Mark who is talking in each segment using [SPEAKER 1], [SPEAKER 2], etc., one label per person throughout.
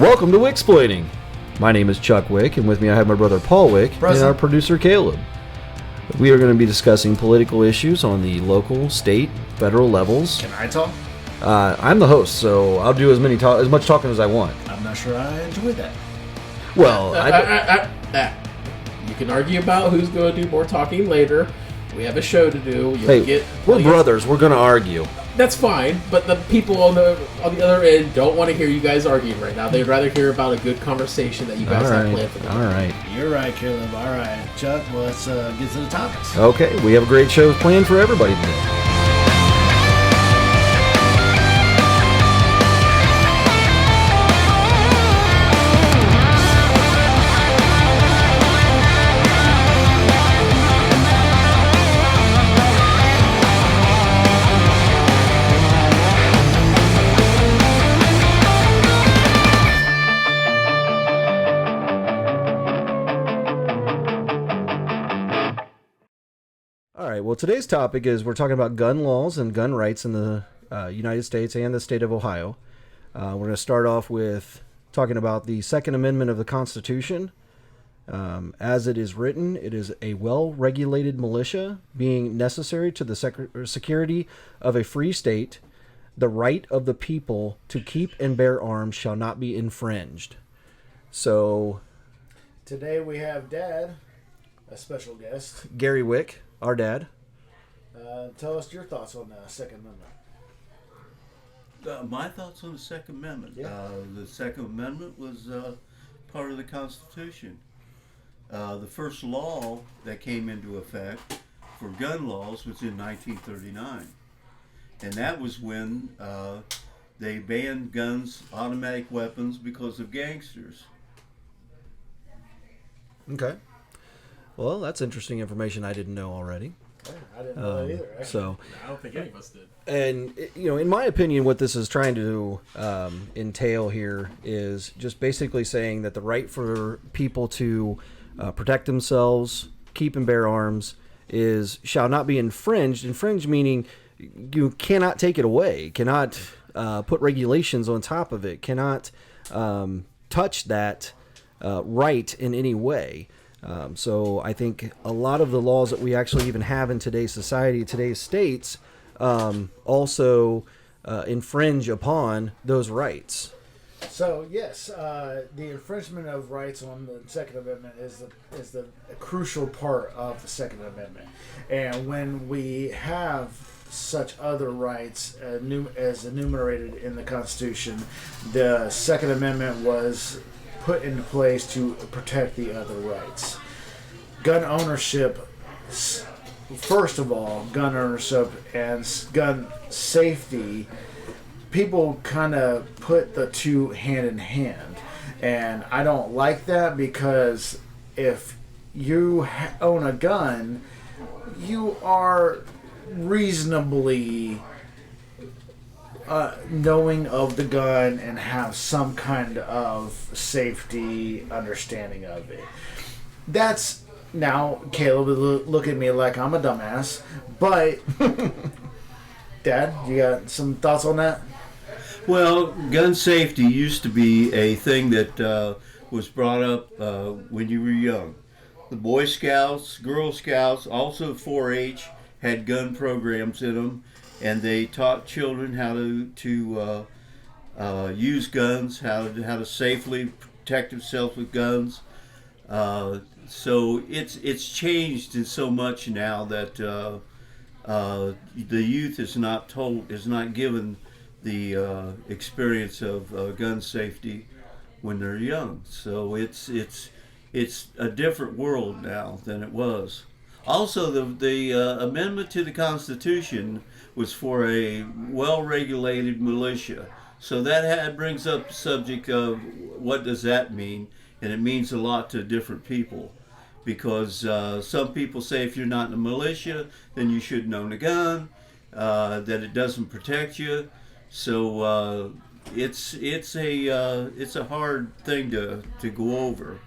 [SPEAKER 1] Welcome to Wick-Splaining. My name is Chuck Wick, and with me I have my brother Paul Wick and our producer Caleb. We are going to be discussing political issues on the local, state, federal levels.
[SPEAKER 2] Can I talk?
[SPEAKER 1] I'm the host, so I'll do as much talking as I want.
[SPEAKER 2] I'm not sure I enjoy that.
[SPEAKER 1] Well,
[SPEAKER 3] you can argue about who's going to do more talking later. We have a show to do.
[SPEAKER 1] We're brothers. We're going to argue.
[SPEAKER 3] That's fine, but the people on the other end don't want to hear you guys arguing right now. They'd rather hear about a good conversation that you guys have planned for them.
[SPEAKER 1] All right.
[SPEAKER 2] You're right, Caleb. All right, Chuck. Well, let's get to the topics.
[SPEAKER 1] Okay, we have a great show planned for everybody today. Well, today's topic is we're talking about gun laws and gun rights in the United States and the state of Ohio. We're going to start off with talking about the Second Amendment of the Constitution. As it is written, it is a well-regulated militia being necessary to the security of a free state. The right of the people to keep and bear arms shall not be infringed. So,
[SPEAKER 2] today we have Dad, a special guest.
[SPEAKER 1] Gary Wick, our dad.
[SPEAKER 2] Tell us your thoughts on the Second Amendment.
[SPEAKER 4] My thoughts on the Second Amendment.
[SPEAKER 2] Yeah.
[SPEAKER 4] The Second Amendment was part of the Constitution. The first law that came into effect for gun laws was in 1939. And that was when they banned guns, automatic weapons, because of gangsters.
[SPEAKER 1] Okay. Well, that's interesting information I didn't know already.
[SPEAKER 2] Yeah, I didn't know that either. Actually.
[SPEAKER 1] So,
[SPEAKER 3] I don't think any of us did.
[SPEAKER 1] And, in my opinion, what this is trying to entail here is just basically saying that the right for people to protect themselves, keep and bear arms, shall not be infringed. Infringed meaning you cannot take it away, cannot put regulations on top of it, cannot touch that right in any way. So I think a lot of the laws that we actually even have in today's society, today's states, also infringe upon those rights.
[SPEAKER 2] So yes, the infringement of rights on the Second Amendment is the crucial part of the Second Amendment, and when we have such other rights as enumerated in the Constitution, the Second Amendment was put into place to protect the other rights. Gun ownership, first of all, gun ownership and gun safety, people kind of put the two hand in hand. And I don't like that, because if you own a gun, you are reasonably knowing of the gun and have some kind of safety understanding of it. That's, now Caleb will look at me like I'm a dumbass, but Dad, you got some thoughts on that?
[SPEAKER 4] Well, gun safety used to be a thing that was brought up when you were young. The Boy Scouts, Girl Scouts, also 4-H had gun programs in them. And they taught children how to use guns, how to safely protect themselves with guns. So it's changed in so much now that the youth is not given the experience of gun safety when they're young. So it's a different world now than it was. Also, the amendment to the Constitution was for a well-regulated militia. So that brings up the subject of what does that mean, and it means a lot to different people. Because some people say if you're not in a militia, then you shouldn't own a gun, that it doesn't protect you. So it's a hard thing to go over.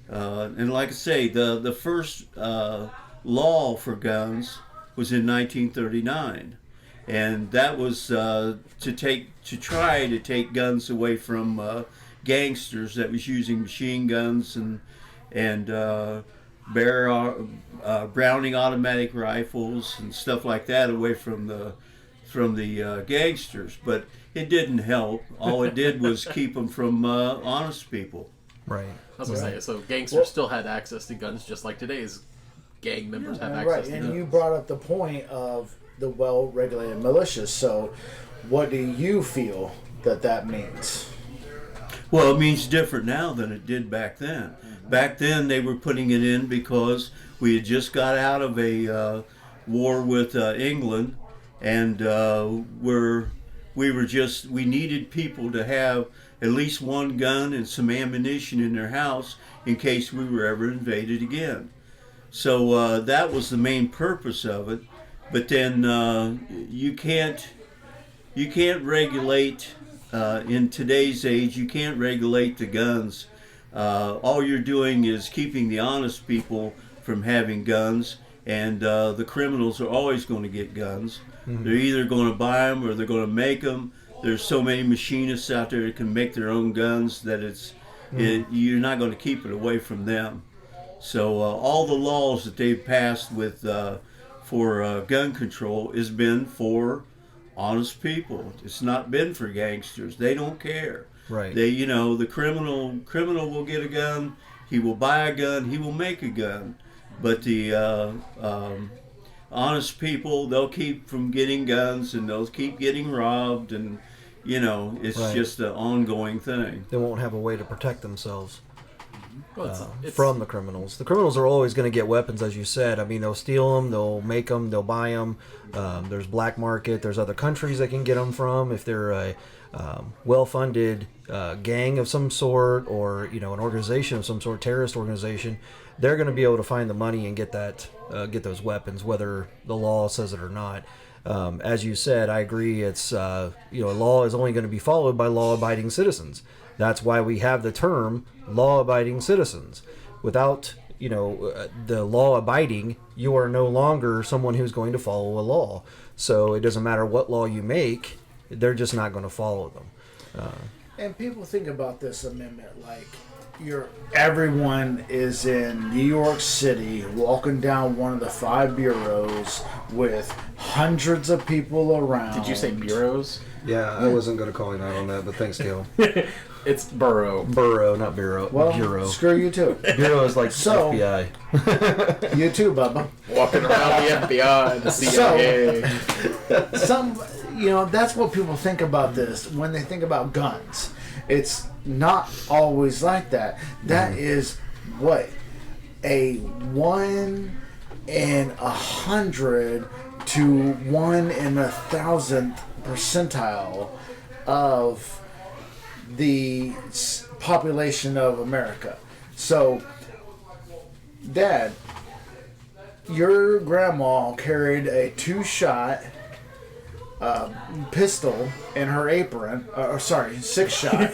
[SPEAKER 4] And like I say, the first law for guns was in 1939, and that was to try to take guns away from gangsters that was using machine guns and Browning automatic rifles and stuff like that away from the gangsters. But it didn't help. All it did was keep them from honest people.
[SPEAKER 1] Right.
[SPEAKER 3] I was going to say, so gangsters still had access to guns just like today's gang members have access to guns.
[SPEAKER 2] And you brought up the point of the well-regulated militias. So what do you feel that means?
[SPEAKER 4] Well, it means different now than it did back then. Back then, they were putting it in because we had just got out of a war with England, and we needed people to have at least one gun and some ammunition in their house in case we were ever invaded again. So that was the main purpose of it. But then you can't regulate in today's age. You can't regulate the guns. All you're doing is keeping the honest people from having guns, and the criminals are always going to get guns. Mm-hmm. They're either going to buy them or they're going to make them. There's so many machinists out there that can make their own guns that you're not going to keep it away from them. So all the laws that they've passed with for gun control has been for honest people. It's not been for gangsters. They don't care.
[SPEAKER 1] Right.
[SPEAKER 4] The criminal will get a gun. He will buy a gun. He will make a gun. But the honest people, they'll keep from getting guns, and they'll keep getting robbed, and it's just an ongoing thing.
[SPEAKER 1] They won't have a way to protect themselves
[SPEAKER 3] It's
[SPEAKER 1] from the criminals. The criminals are always going to get weapons, as you said. I mean, they'll steal them, they'll make them, they'll buy them. There's black market. There's other countries they can get them from if they're a well-funded gang of some sort, or an organization of some sort, terrorist organization. They're going to be able to find the money and get those weapons, whether the law says it or not. As you said, I agree. It's law is only going to be followed by law-abiding citizens. That's why we have the term law-abiding citizens. Without the law-abiding, you are no longer someone who's going to follow a law. So it doesn't matter what law you make; they're just not going to follow them.
[SPEAKER 2] And people think about this amendment like everyone is in New York City walking down one of the 5 bureaus with hundreds of people around.
[SPEAKER 3] Did you say bureaus?
[SPEAKER 1] Yeah, I wasn't going to call him out on that, but thanks, Gil.
[SPEAKER 3] It's borough.
[SPEAKER 1] Borough, not bureau.
[SPEAKER 2] Well,
[SPEAKER 1] bureau.
[SPEAKER 2] Screw you too.
[SPEAKER 1] Bureau is like FBI.
[SPEAKER 2] You too, Bubba.
[SPEAKER 3] Walking around the FBI, the CIA.
[SPEAKER 2] That's what people think about this when they think about guns. It's not always like that. That is a 1 in 100 to 1 in 1,000th percentile of the population of America. So, Dad, your grandma carried a 2-shot pistol in her apron. 6-shot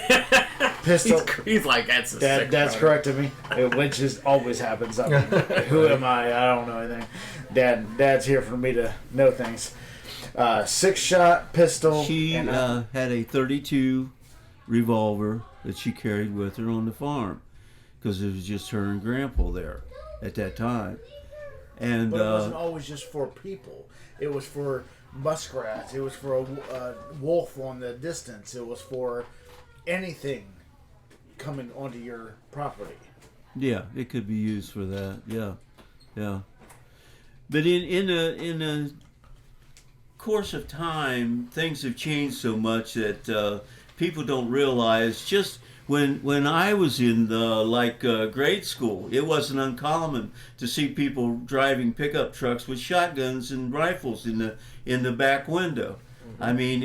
[SPEAKER 2] pistol.
[SPEAKER 3] He's like, that's a
[SPEAKER 2] Dad, Dad's corrected me, which always happens. I mean, who am I? I don't know anything. Dad's here for me to know things. 6-shot pistol.
[SPEAKER 4] She had a .32 revolver that she carried with her on the farm because it was just her and Grandpa there at that time. And
[SPEAKER 2] but it wasn't always just for people. It was for muskrats. It was for a wolf on the distance. It was for anything coming onto your property.
[SPEAKER 4] Yeah, it could be used for that. Yeah. But in a course of time, things have changed so much that people don't realize. Just when I was in grade school, it wasn't uncommon to see people driving pickup trucks with shotguns and rifles in the back window. Mm-hmm. I mean,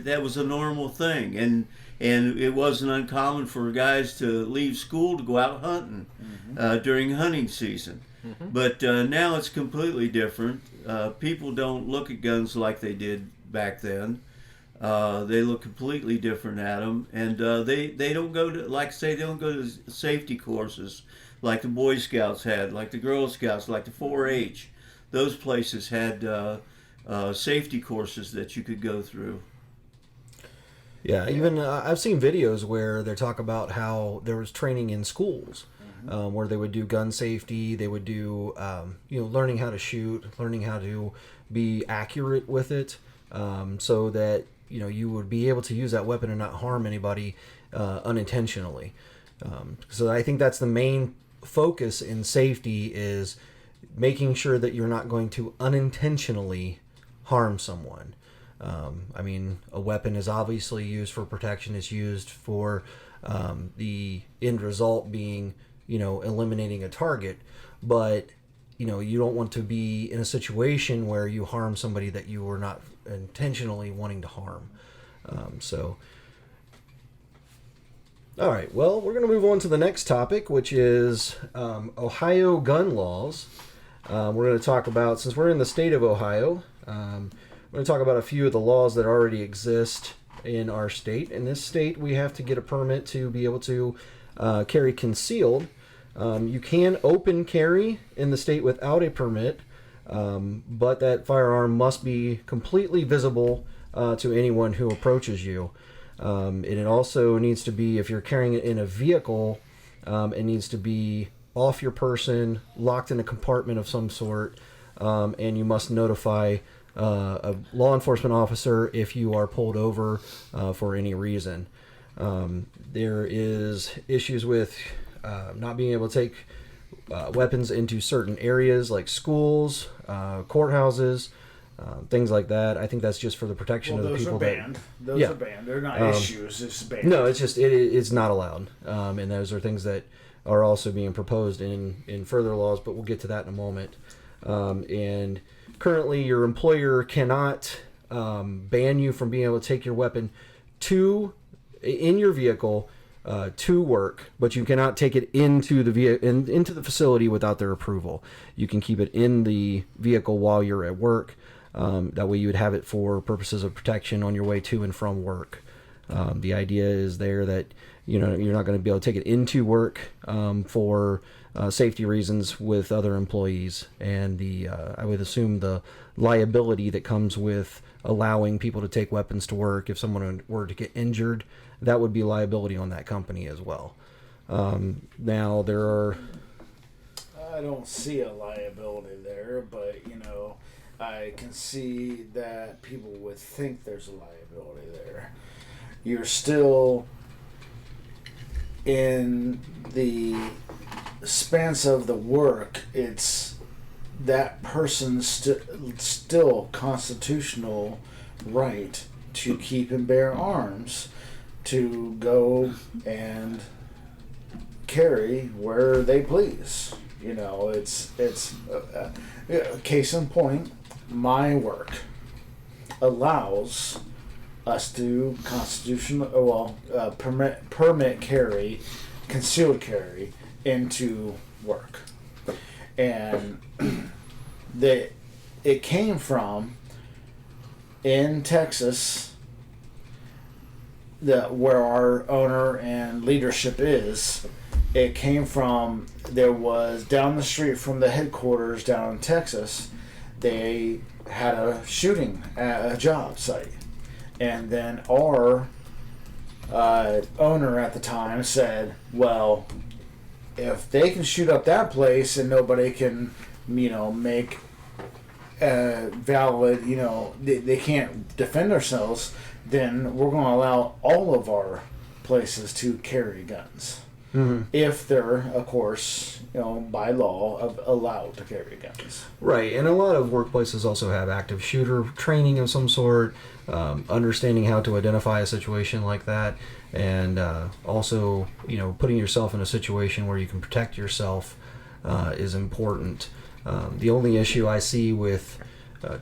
[SPEAKER 4] that was a normal thing, and it wasn't uncommon for guys to leave school to go out hunting during hunting season. Mm-hmm. But now it's completely different. People don't look at guns like they did back then. They look completely different at them, and they don't go to, like I say, they don't go to safety courses like the Boy Scouts had, like the Girl Scouts, like the 4-H. Those places had safety courses that you could go through.
[SPEAKER 1] Yeah, even I've seen videos where they talk about how there was training in schools where they would do gun safety, they would do learning how to shoot, learning how to be accurate with it, so that you would be able to use that weapon and not harm anybody unintentionally. So I think that's the main focus in safety, is making sure that you're not going to unintentionally harm someone. I mean, a weapon is obviously used for protection. It's used for the end result being, eliminating a target. But, you don't want to be in a situation where you harm somebody that you were not intentionally wanting to harm. All right, well, we're going to move on to the next topic, which is Ohio gun laws. We're going to talk about, since we're in the state of Ohio, we're going to talk about a few of the laws that already exist in our state. In this state, we have to get a permit to be able to carry concealed. You can open carry in the state without a permit, but that firearm must be completely visible to anyone who approaches you. And it also needs to be, if you're carrying it in a vehicle, it needs to be off your person, locked in a compartment of some sort, and you must notify a law enforcement officer if you are pulled over for any reason. There is issues with not being able to take weapons into certain areas like schools, courthouses, things like that. I think that's just for the protection of the people.
[SPEAKER 2] Those are banned. Those are banned. They're not issues. It's banned.
[SPEAKER 1] No, it's just it's not allowed, and those are things that are also being proposed in further laws. But we'll get to that in a moment. And currently, your employer cannot ban you from being able to take your weapon in your vehicle to work, but you cannot take it into the facility without their approval. You can keep it in the vehicle while you're at work. That way you would have it for purposes of protection on your way to and from work. The idea is there that you're not going to be able to take it into work for safety reasons with other employees, and I would assume the liability that comes with allowing people to take weapons to work. If someone were to get injured, that would be liability on that company as well. Now there are.
[SPEAKER 2] I don't see a liability there, but I can see that people would think there's a liability there. You're still in the spans of the work. It's that person's still constitutional right to keep and bear arms, to go and carry where they please. It's case in point. My work allows us to permit carry, concealed carry into work, and it came from in Texas, where our owner and leadership is. It came from, there was down the street from the headquarters down in Texas, they had a shooting at a job site. And then our owner at the time said, well, if they can shoot up that place and nobody can, make valid, they can't defend themselves, then we're going to allow all of our places to carry guns. Mm-hmm. If they're, of course, by law, allowed to carry guns.
[SPEAKER 1] Right, and a lot of workplaces also have active shooter training of some sort, understanding how to identify a situation like that, and also, putting yourself in a situation where you can protect yourself is important. The only issue I see with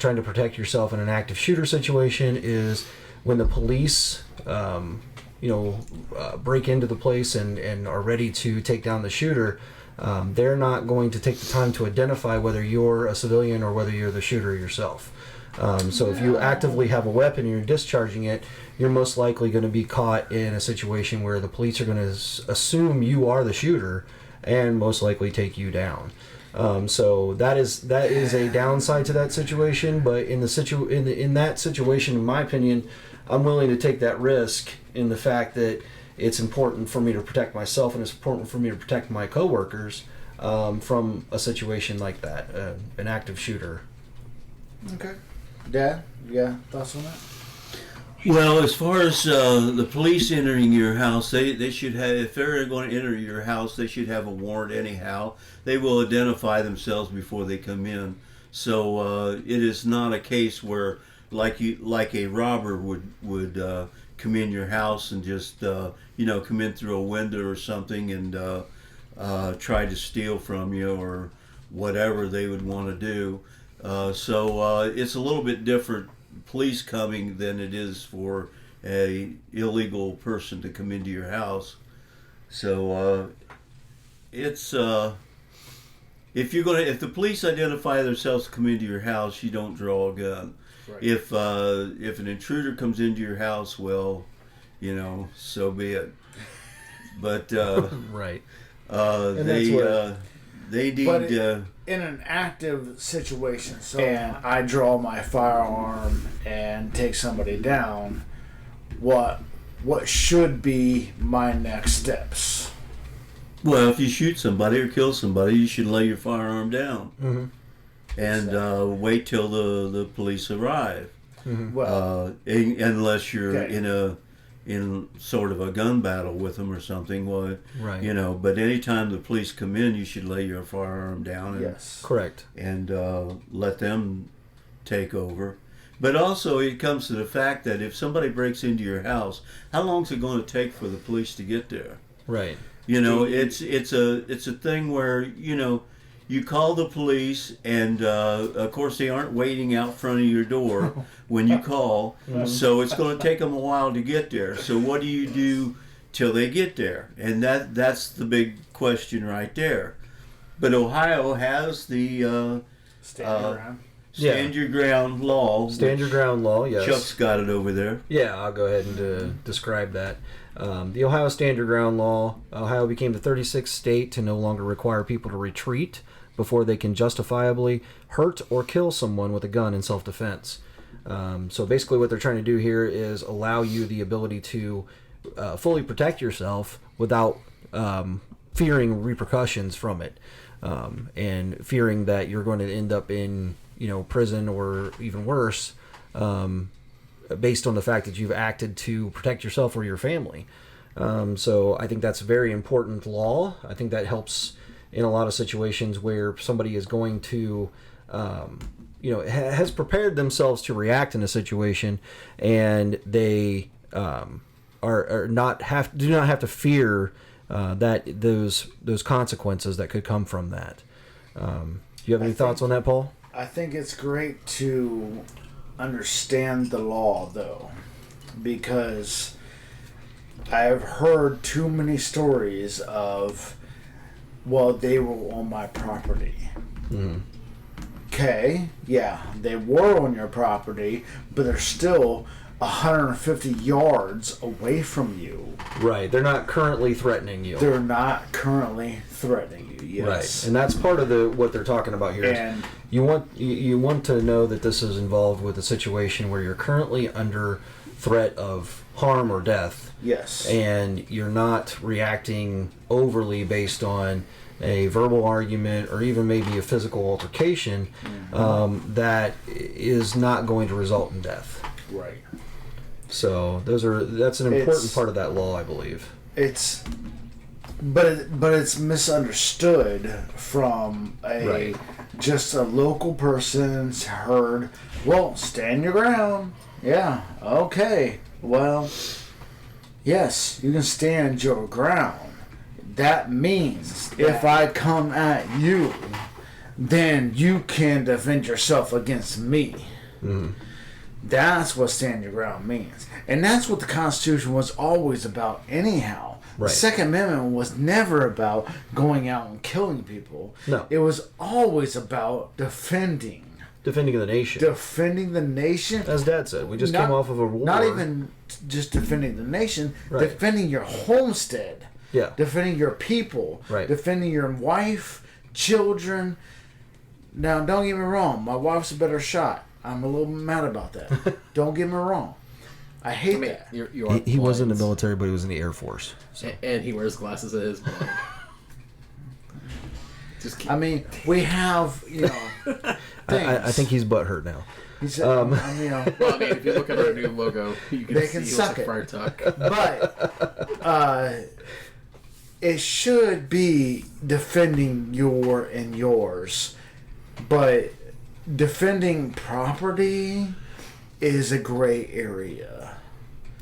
[SPEAKER 1] trying to protect yourself in an active shooter situation is when the police break into the place and are ready to take down the shooter, they're not going to take the time to identify whether you're a civilian or whether you're the shooter yourself. So if you actively have a weapon and you're discharging it, you're most likely going to be caught in a situation where the police are going to assume you are the shooter and most likely take you down. So that is a downside to that situation. But in that situation, in my opinion, I'm willing to take that risk in the fact that it's important for me to protect myself and it's important for me to protect my coworkers from a situation like that, an active shooter.
[SPEAKER 2] Okay. Dad, you got thoughts on that?
[SPEAKER 4] Well, as far as the police entering your house, they should have, if they're going to enter your house, they should have a warrant anyhow. They will identify themselves before they come in. So it is not a case where, like a robber would come in your house and just come in through a window or something and try to steal from you or whatever they would want to do. So it's a little bit different police coming than it is for a illegal person to come into your house. So it's if the police identify themselves to come into your house, you don't draw a gun.
[SPEAKER 2] Right.
[SPEAKER 4] If an intruder comes into your house, well, so be it. But
[SPEAKER 1] Right.
[SPEAKER 4] they need.
[SPEAKER 2] In an active situation, and I draw my firearm and take somebody down, what should be my next steps?
[SPEAKER 4] Well, if you shoot somebody or kill somebody, you should lay your firearm down and wait till the police arrive.
[SPEAKER 1] Mm-hmm.
[SPEAKER 2] Well,
[SPEAKER 4] unless you're
[SPEAKER 2] okay.
[SPEAKER 4] in sort of a gun battle with them or something. Well,
[SPEAKER 1] Right.
[SPEAKER 4] But anytime the police come in, you should lay your firearm down. And,
[SPEAKER 2] yes.
[SPEAKER 1] Correct.
[SPEAKER 4] And let them take over. But also, it comes to the fact that if somebody breaks into your house, how long is it going to take for the police to get there?
[SPEAKER 1] Right.
[SPEAKER 4] It's a thing where you call the police, and of course they aren't waiting out front of your door when you call, so it's going to take them a while to get there. So what do you do till they get there? And that's the big question right there. But Ohio has the Stand Your Ground law.
[SPEAKER 1] Stand Your Ground law, yes.
[SPEAKER 4] Chuck's got it over there.
[SPEAKER 1] Yeah, I'll go ahead and describe that. The Ohio Stand Your Ground law, Ohio became the 36th state to no longer require people to retreat before they can justifiably hurt or kill someone with a gun in self-defense. So basically what they're trying to do here is allow you the ability to fully protect yourself without fearing repercussions from it, and fearing that you're going to end up in prison or even worse, based on the fact that you've acted to protect yourself or your family. So I think that's a very important law. I think that helps in a lot of situations where somebody is going to, has prepared themselves to react in a situation, and they do not have to fear that those consequences that could come from that. Do you have any thoughts on that, Paul?
[SPEAKER 2] I think it's great to understand the law, though, because I've heard too many stories of, well, they were on my property. Okay, yeah, they were on your property, but they're still 150 yards away from you.
[SPEAKER 1] Right, they're not currently threatening you.
[SPEAKER 2] They're not currently threatening you. Yes.
[SPEAKER 1] Right, and that's part of what they're talking about here.
[SPEAKER 2] And
[SPEAKER 1] you want to know that this is involved with a situation where you're currently under threat of harm or death.
[SPEAKER 2] yes,
[SPEAKER 1] And you're not reacting overly based on a verbal argument or even maybe a physical altercation that is not going to result in death.
[SPEAKER 2] right.
[SPEAKER 1] So that's an important part of that law, I believe.
[SPEAKER 2] But it's misunderstood from
[SPEAKER 1] Right.
[SPEAKER 2] just a local person's heard. Well, stand your ground. Yeah. Okay. Well, yes, you can stand your ground. That means if I come at you, then you can defend yourself against me. That's what stand your ground means. And that's what the Constitution was always about anyhow.
[SPEAKER 1] Right.
[SPEAKER 2] The Second Amendment was never about going out and killing people.
[SPEAKER 1] No.
[SPEAKER 2] It was always about defending
[SPEAKER 1] Defending the nation.
[SPEAKER 2] defending the nation.
[SPEAKER 1] As Dad said, we just came off of a war.
[SPEAKER 2] Not even just defending the nation,
[SPEAKER 1] Right.
[SPEAKER 2] defending your homestead,
[SPEAKER 1] Yeah.
[SPEAKER 2] defending your people,
[SPEAKER 1] Right.
[SPEAKER 2] defending your wife, children. Now, don't get me wrong, my wife's a better shot. I'm a little mad about that. Don't get me wrong. I hate that.
[SPEAKER 1] He was in the military, but he was in the Air Force. So.
[SPEAKER 3] And he wears glasses at his mom.
[SPEAKER 2] I mean, we have,
[SPEAKER 1] I think he's butthurt now.
[SPEAKER 3] Well, I mean, if you look at our new logo, you can
[SPEAKER 2] they
[SPEAKER 3] see
[SPEAKER 2] can
[SPEAKER 3] he
[SPEAKER 2] suck
[SPEAKER 3] looks like
[SPEAKER 2] it.
[SPEAKER 3] Friar Tuck.
[SPEAKER 2] But it should be defending your and yours. But defending property is a gray area.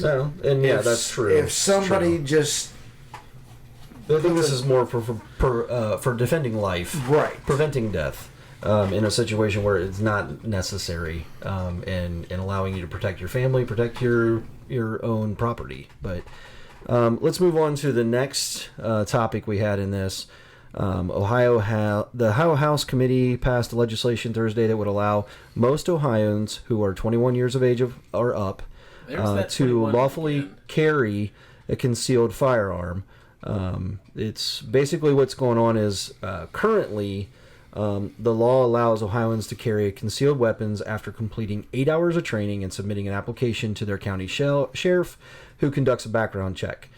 [SPEAKER 1] No, and that's true.
[SPEAKER 2] If somebody just...
[SPEAKER 1] I think this is more for defending life.
[SPEAKER 2] Right.
[SPEAKER 1] Preventing death. In a situation where it's not necessary, and allowing you to protect your family, protect your own property. But let's move on to the next topic we had in this. The Ohio House Committee passed legislation Thursday that would allow most Ohioans who are 21 years of age or up to lawfully carry a concealed firearm. It's basically what's going on is currently. The law allows Ohioans to carry concealed weapons after completing 8 hours of training and submitting an application to their county sheriff, who conducts a background check.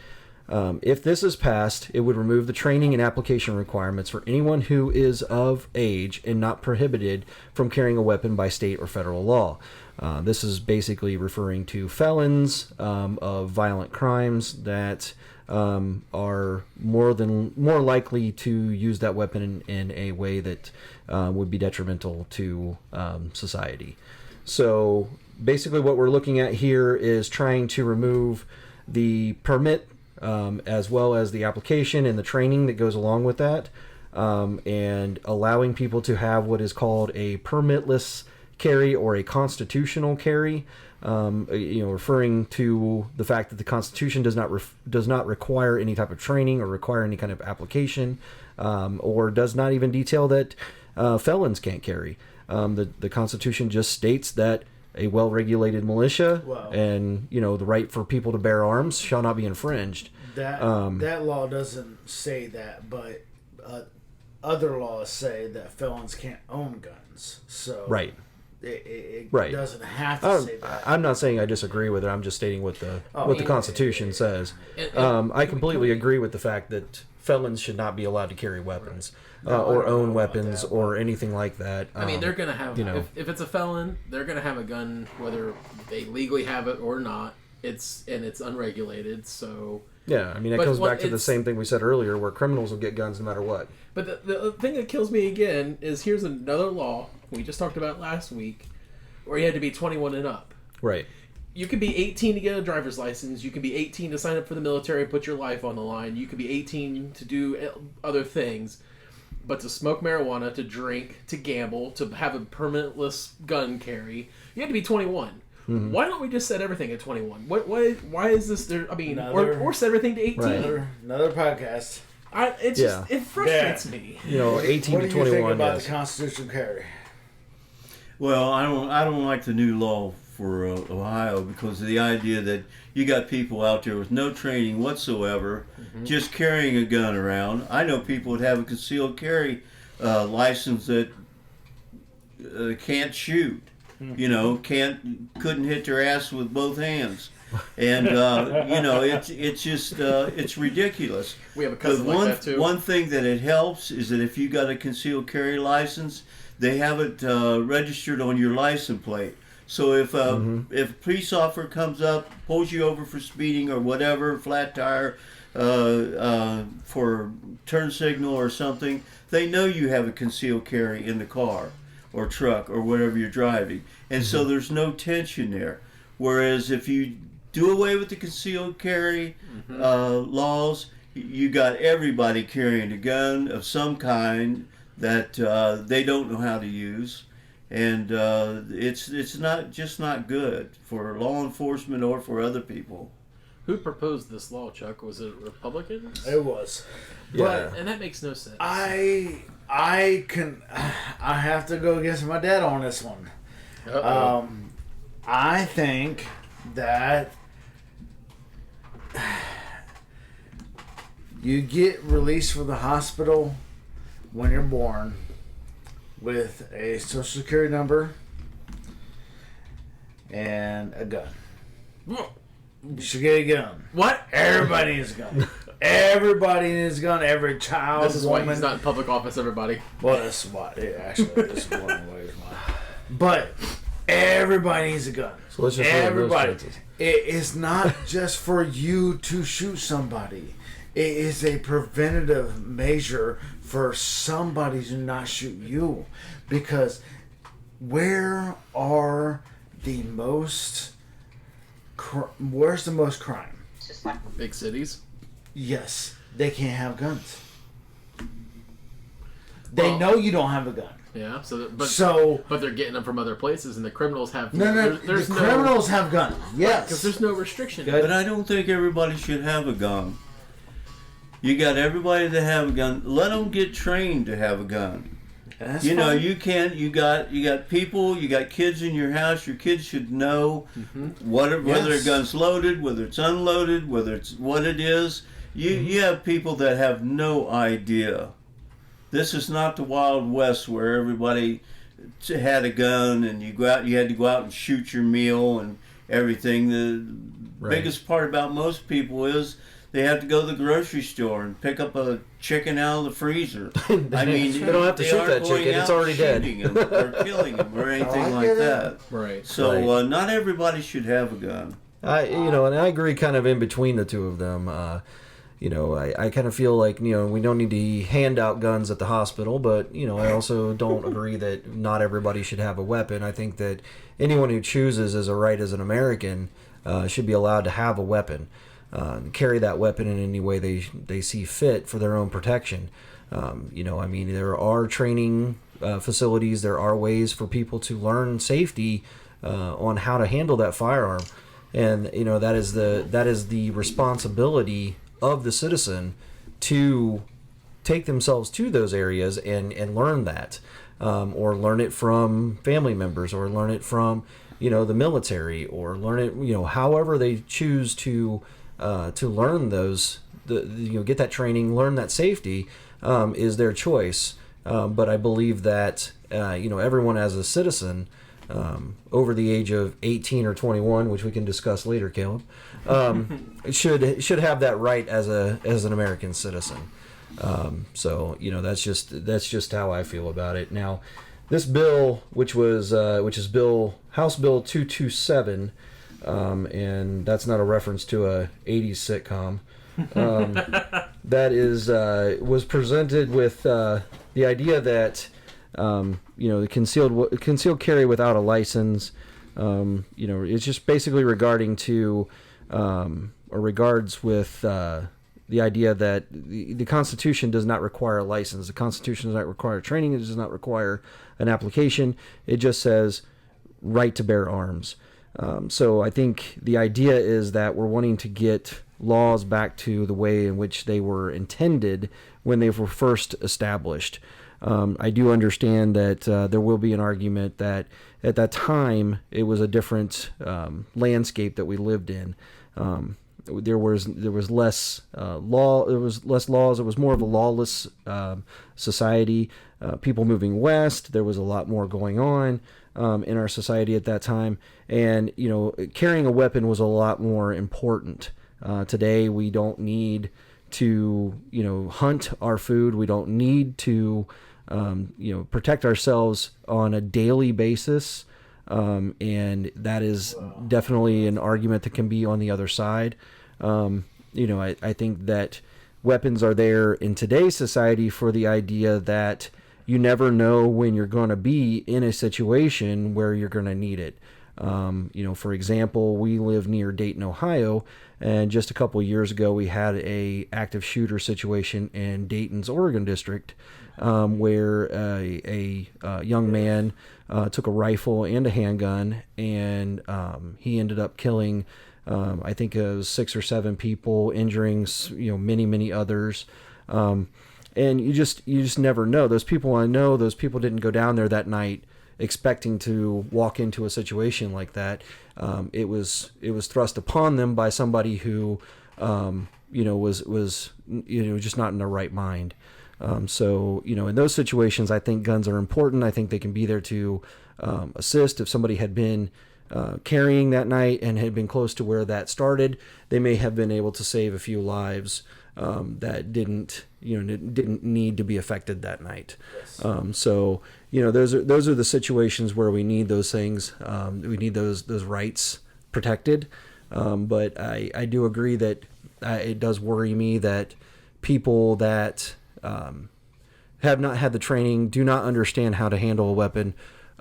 [SPEAKER 1] If this is passed, it would remove the training and application requirements for anyone who is of age and not prohibited from carrying a weapon by state or federal law. This is basically referring to felons of violent crimes that are more likely to use that weapon in a way that would be detrimental to society. So basically what we're looking at here is trying to remove the permit as well as the application and the training that goes along with that, and allowing people to have what is called a permitless carry or a constitutional carry. Referring to the fact that the Constitution does not require any type of training or require any kind of application, or does not even detail that felons can't carry. The Constitution just states that a well-regulated militia and the right for people to bear arms shall not be infringed.
[SPEAKER 2] That law doesn't say that, but other laws say that felons can't own guns. So
[SPEAKER 1] right.
[SPEAKER 2] It
[SPEAKER 1] right.
[SPEAKER 2] doesn't have to say that.
[SPEAKER 1] I'm not saying I disagree with it. I'm just stating what the Constitution says. I completely agree with the fact that felons should not be allowed to carry weapons or own weapons or anything like that.
[SPEAKER 3] I mean, they're going to have... If it's a felon, they're going to have a gun whether they legally have it or not. It's unregulated, so...
[SPEAKER 1] Yeah, I mean, it comes back to the same thing we said earlier, where criminals will get guns no matter what.
[SPEAKER 3] But the thing that kills me again is here's another law we just talked about last week, where you had to be 21 and up.
[SPEAKER 1] Right.
[SPEAKER 3] You can be 18 to get a driver's license. You can be 18 to sign up for the military and put your life on the line. You can be 18 to do other things. But to smoke marijuana, to drink, to gamble, to have a permitless gun carry, you had to be 21. Mm-hmm. Why don't we just set everything at 21? Why is this there? I mean, or set everything to 18.
[SPEAKER 2] Right. Another podcast.
[SPEAKER 3] It frustrates me.
[SPEAKER 1] 18 to 21.
[SPEAKER 2] What do you think about the constitutional carry?
[SPEAKER 4] Well, I don't like the new law for Ohio because of the idea that you got people out there with no training whatsoever, just carrying a gun around. I know people that have a concealed carry license that can't shoot. Couldn't hit their ass with both hands, and it's just it's ridiculous.
[SPEAKER 3] We have a cousin like that too.
[SPEAKER 4] One thing that it helps is that if you got a concealed carry license, they have it registered on your license plate. So if a police officer comes up, pulls you over for speeding or whatever, flat tire, for turn signal or something, they know you have a concealed carry in the car or truck or whatever you're driving. And so there's no tension there. Whereas if you do away with the concealed carry laws, you got everybody carrying a gun of some kind that they don't know how to use. And it's not good for law enforcement or for other people.
[SPEAKER 3] Who proposed this law, Chuck? Was it Republicans?
[SPEAKER 2] It was.
[SPEAKER 1] Yeah.
[SPEAKER 3] And that makes no sense.
[SPEAKER 2] I have to go against my dad on this one.
[SPEAKER 3] Uh-oh.
[SPEAKER 2] I think that you get released from the hospital when you're born with a social security number and a gun. You should get a gun.
[SPEAKER 3] What?
[SPEAKER 2] Everybody needs a gun. Everybody needs a gun. Every child,
[SPEAKER 3] This is
[SPEAKER 2] woman.
[SPEAKER 3] why he's not in public office, everybody.
[SPEAKER 2] Well, that's why. Yeah, actually, this is one of the ways why. But everybody needs a gun.
[SPEAKER 1] So let's just
[SPEAKER 2] everybody. It is not just for you to shoot somebody. It is a preventative measure for somebody to not shoot you. Because where's the most crime?
[SPEAKER 3] Big cities.
[SPEAKER 2] Yes, they can't have guns. They know you don't have a gun.
[SPEAKER 3] Yeah, but they're getting them from other places, and the criminals have...
[SPEAKER 2] The criminals have guns, yes.
[SPEAKER 3] Because there's no restriction.
[SPEAKER 4] But I don't think everybody should have a gun. You got everybody that have a gun. Let them get trained to have a gun.
[SPEAKER 2] That's
[SPEAKER 4] you know,
[SPEAKER 2] fine.
[SPEAKER 4] you can't. You got people. You got kids in your house. Your kids should know whether a gun's loaded, whether it's unloaded, whether it's what it is. You have people that have no idea. This is not the Wild West where everybody had a gun and you had to go out and shoot your meal and everything. The biggest part about most people is they have to go to the grocery store and pick up a chicken out of the freezer. I mean,
[SPEAKER 1] they don't have to shoot that chicken; it's already dead.
[SPEAKER 4] Him or killing him or anything like that.
[SPEAKER 3] Right.
[SPEAKER 4] So not everybody should have a gun.
[SPEAKER 1] And I agree, kind of in between the two of them. I kind of feel like, we don't need to hand out guns at the hospital, but, I also don't agree that not everybody should have a weapon. I think that anyone who chooses as a right as an American should be allowed to have a weapon, carry that weapon in any way they see fit for their own protection. There are training facilities, there are ways for people to learn safety on how to handle that firearm. And, that is the responsibility of the citizen to take themselves to those areas and learn that, or learn it from family members, or learn it from the military, or learn it however they choose to learn those, get that training, learn that safety, is their choice. But I believe that everyone as a citizen over the age of 18 or 21, which we can discuss later, Caleb, should have that right as an American citizen. So that's just how I feel about it. Now, this bill, which is House Bill 227, and that's not a reference to a 80s sitcom. That was presented with the idea that the concealed carry without a license. It's just basically regarding to or regards with the idea that the Constitution does not require a license. The Constitution does not require training. It does not require an application. It just says right to bear arms. So I think the idea is that we're wanting to get laws back to the way in which they were intended when they were first established. I do understand that there will be an argument that at that time it was a different landscape that we lived in. There was less law. There was less laws. It was more of a lawless society. People moving west. There was a lot more going on in our society at that time, and carrying a weapon was a lot more important. Today we don't need to hunt our food. We don't need to protect ourselves on a daily basis. And that is definitely an argument that can be on the other side. I think that weapons are there in today's society for the idea that you never know when you're going to be in a situation where you're going to need it. For example, we live near Dayton, Ohio, and just a couple years ago we had a active shooter situation in Dayton's Oregon district, where a young man took a rifle and a handgun, and he ended up killing, I think it was 6 or 7 people, injuring many others. And you just never know. Those people didn't go down there that night expecting to walk into a situation like that. It was thrust upon them by somebody who was just not in their right mind. So in those situations, I think guns are important. I think they can be there to assist if somebody had been carrying that night and had been close to where that started, they may have been able to save a few lives that didn't need to be affected that night.
[SPEAKER 2] Yes.
[SPEAKER 1] So those are the situations where we need those things. We need those rights protected. But I do agree that it does worry me that people that have not had the training, do not understand how to handle a weapon,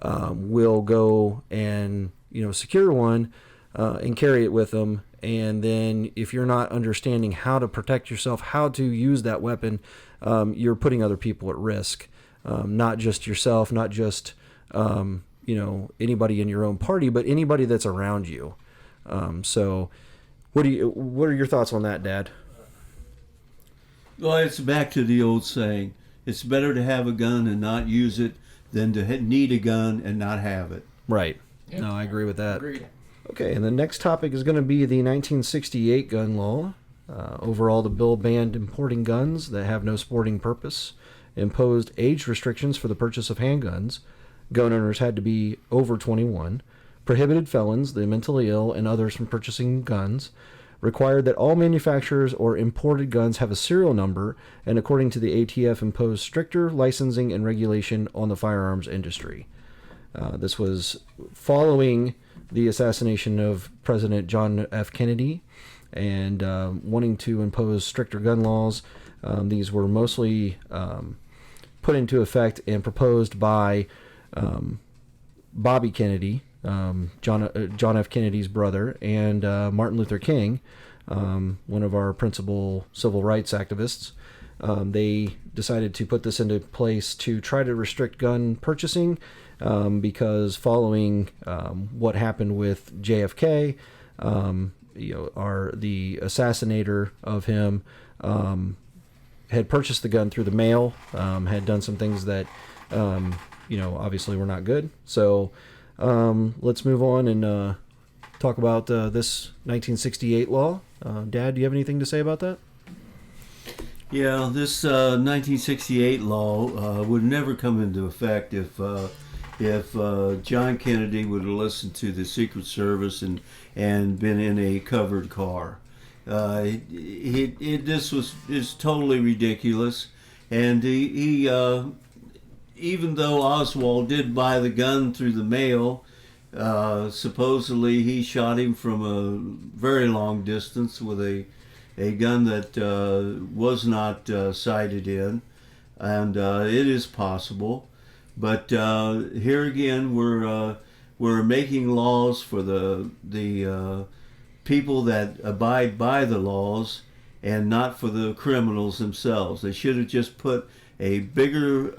[SPEAKER 1] will go and secure one and carry it with them. And then if you're not understanding how to protect yourself, how to use that weapon, you're putting other people at risk. Not just yourself, not just anybody in your own party, but anybody that's around you. So what are your thoughts on that, Dad?
[SPEAKER 4] Well, it's back to the old saying: it's better to have a gun and not use it than to need a gun and not have it.
[SPEAKER 1] Right.
[SPEAKER 3] Yeah.
[SPEAKER 1] No, I agree with that.
[SPEAKER 3] Agreed.
[SPEAKER 1] Okay, and the next topic is going to be the 1968 gun law. Overall, the bill banned importing guns that have no sporting purpose, imposed age restrictions for the purchase of handguns. Gun owners had to be over 21, prohibited felons, the mentally ill, and others from purchasing guns, required that all manufacturers or imported guns have a serial number, and according to the ATF, imposed stricter licensing and regulation on the firearms industry. This was following the assassination of President John F. Kennedy and wanting to impose stricter gun laws. These were mostly put into effect and proposed by Bobby Kennedy, John F. Kennedy's brother, and Martin Luther King, one of our principal civil rights activists. They decided to put this into place to try to restrict gun purchasing because following what happened with JFK, the assassinator of him had purchased the gun through the mail, had done some things that obviously were not good. So let's move on and talk about this 1968 law. Dad, do you have anything to say about that?
[SPEAKER 4] Yeah, this 1968 law would never come into effect if John Kennedy would have listened to the Secret Service and been in a covered car. This is totally ridiculous, and he even though Oswald did buy the gun through the mail, supposedly he shot him from a very long distance with a gun that was not sighted in, and it is possible. But here again, we're making laws for the people that abide by the laws, and not for the criminals themselves. They should have just put a bigger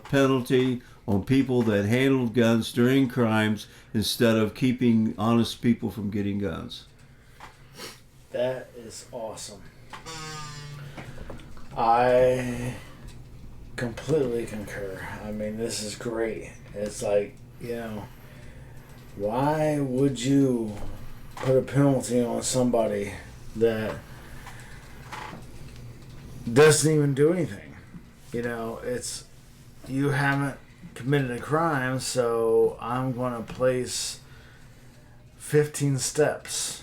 [SPEAKER 4] penalty on people that handled guns during crimes instead of keeping honest people from getting guns.
[SPEAKER 2] That is awesome. I completely concur. I mean, this is great. It's like, why would you put a penalty on somebody that doesn't even do anything? It's, you haven't committed a crime, so I'm going to place 15 steps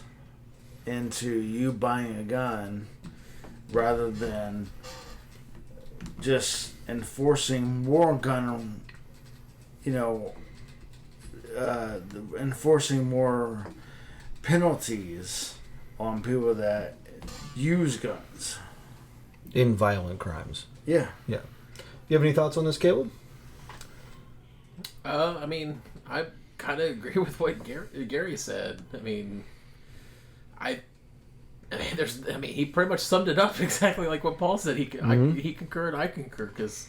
[SPEAKER 2] into you buying a gun rather than just enforcing more gun, enforcing more penalties on people that use guns.
[SPEAKER 1] In violent crimes.
[SPEAKER 2] Yeah.
[SPEAKER 1] Yeah. You have any thoughts on this, Caleb?
[SPEAKER 3] I mean, I kind of agree with what Gary said. He pretty much summed it up exactly like what Paul said. He concurred, I concur, because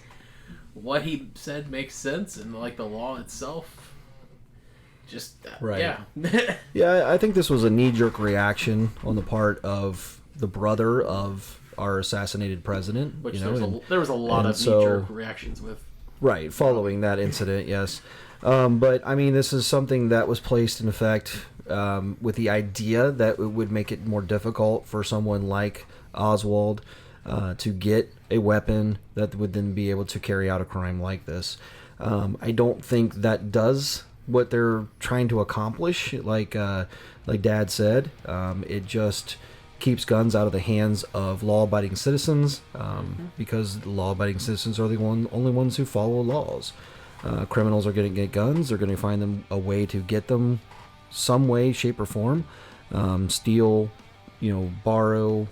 [SPEAKER 3] what he said makes sense, and like the law itself, just
[SPEAKER 1] right.
[SPEAKER 3] Yeah.
[SPEAKER 1] Yeah, I think this was a knee-jerk reaction on the part of the brother of our assassinated president.
[SPEAKER 3] Which there was a lot of knee-jerk reactions with.
[SPEAKER 1] Right, following that incident, yes. But, I mean, this is something that was placed in effect with the idea that it would make it more difficult for someone like Oswald to get a weapon that would then be able to carry out a crime like this. I don't think that does what they're trying to accomplish. Like Dad said, it just keeps guns out of the hands of law-abiding citizens, because law-abiding citizens are the only ones who follow laws. Criminals are going to get guns. They're going to find them a way to get them some way, shape, or form. Steal, borrow,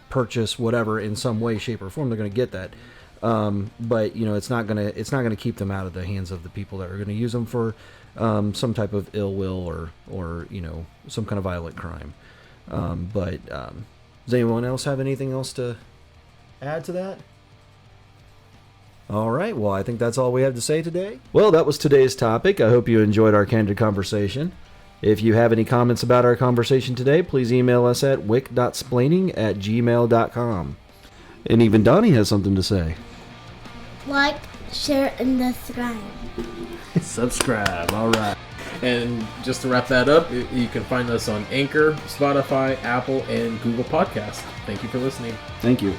[SPEAKER 1] purchase, whatever, in some way, shape, or form. They're going to get that. But it's not gonna keep them out of the hands of the people that are going to use them for some type of ill will or some kind of violent crime. Does anyone else have anything else to add to that? All right, well, I think that's all we have to say today. Well, that was today's topic. I hope you enjoyed our candid conversation. If you have any comments about our conversation today, please email us at wick.splaining@gmail.com. And even Donnie has something to say.
[SPEAKER 5] Like, share, and subscribe.
[SPEAKER 2] Subscribe, all right.
[SPEAKER 3] And just to wrap that up, you can find us on Anchor, Spotify, Apple, and Google Podcasts. Thank you for listening.
[SPEAKER 1] Thank you.